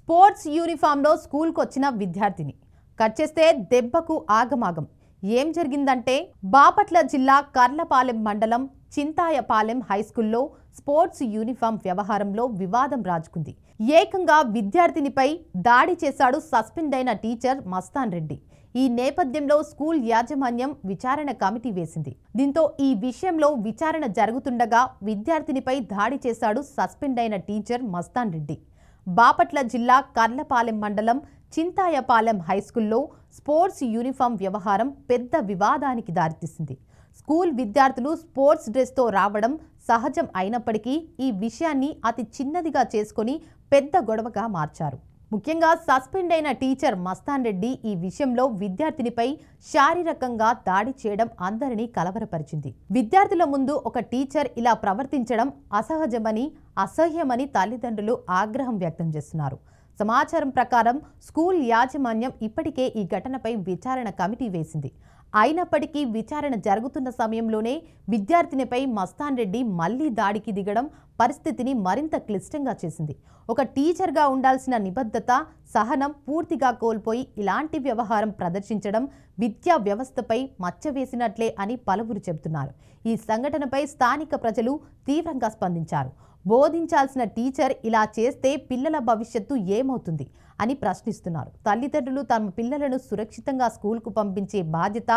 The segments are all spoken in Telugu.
స్పోర్ట్స్ యూనిఫామ్లో స్కూల్కి వచ్చిన విద్యార్థిని కట్ చేస్తే దెబ్బకు ఆగమాగం. ఏం జరిగిందంటే బాపట్ల జిల్లా కర్లపాలెం మండలం చింతాయపాలెం హైస్కూల్లో స్పోర్ట్స్ యూనిఫామ్ వ్యవహారంలో వివాదం రాజుకుంది. ఏకంగా విద్యార్థినిపై దాడి చేశాడు సస్పెండ్ అయిన టీచర్ మస్తాన్ రెడ్డి. ఈ నేపథ్యంలో స్కూల్ యాజమాన్యం విచారణ కమిటీ వేసింది. దీంతో ఈ విషయంలో విచారణ జరుగుతుండగా విద్యార్థినిపై దాడి చేశాడు సస్పెండ్ అయిన టీచర్ మస్తాన్ రెడ్డి. బాపట్ల జిల్లా కర్లపాలెం మండలం చింతాయపాలెం హైస్కూల్లో స్పోర్ట్స్ యూనిఫామ్ వ్యవహారం పెద్ద వివాదానికి దారితీసింది. స్కూల్ విద్యార్థులు స్పోర్ట్స్ డ్రెస్తో రావడం సహజం అయినప్పటికీ ఈ విషయాన్ని అతి చిన్నదిగా చేసుకొని పెద్ద గొడవగా మార్చారు. ముఖ్యంగా సస్పెండ్ అయిన టీచర్ మస్తాన్ రెడ్డి ఈ విషయంలో విద్యార్థినిపై శారీరకంగా దాడి చేయడం అందరినీ కలవరపరిచింది. విద్యార్థుల ముందు ఒక టీచర్ ఇలా ప్రవర్తించడం అసహజమని, అసహ్యమని తల్లిదండ్రులు ఆగ్రహం వ్యక్తం చేస్తున్నారు. సమాచారం ప్రకారం స్కూల్ యాజమాన్యం ఇప్పటికే ఈ ఘటనపై విచారణ కమిటీ వేసింది. అయినప్పటికీ విచారణ జరుగుతున్న సమయంలోనే విద్యార్థినిపై మస్తాన్ రెడ్డి మళ్లీ దాడికి దిగడం పరిస్థితిని మరింత క్లిష్టంగా చేసింది. ఒక టీచర్గా ఉండాల్సిన నిబద్ధత, సహనం పూర్తిగా కోల్పోయి ఇలాంటి వ్యవహారం ప్రదర్శించడం విద్యా వ్యవస్థపై మచ్చ వేసినట్లే అని పలువురు చెబుతున్నారు. ఈ సంఘటనపై స్థానిక ప్రజలు తీవ్రంగా స్పందించారు. బోధించాల్సిన టీచర్ ఇలా చేస్తే పిల్లల భవిష్యత్తు ఏమవుతుంది అని ప్రశ్నిస్తున్నారు. తల్లిదండ్రులు తమ పిల్లలను సురక్షితంగా స్కూల్కు పంపించే బాధ్యత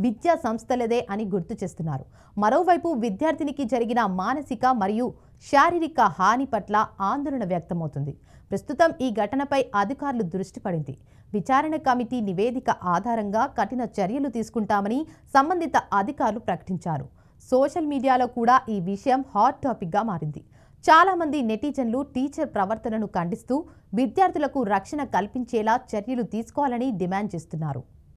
విద్యా సంస్థలదే అని గుర్తు చేస్తున్నారు. మరోవైపు విద్యార్థినికి జరిగిన మానసిక మరియు శారీరక హాని పట్ల ఆందోళన వ్యక్తమవుతుంది. ప్రస్తుతం ఈ ఘటనపై అధికారులు దృష్టి పడింది. విచారణ కమిటీ నివేదిక ఆధారంగా కఠిన చర్యలు తీసుకుంటామని సంబంధిత అధికారులు ప్రకటించారు. సోషల్ మీడియాలో కూడా ఈ విషయం హాట్ టాపిక్గా మారింది. చాలా మంది నెటిజన్లు టీచర్ ప్రవర్తనను ఖండిస్తూ విద్యార్థులకు రక్షణ కల్పించేలా చర్యలు తీసుకోవాలని డిమాండ్ చేస్తున్నారు.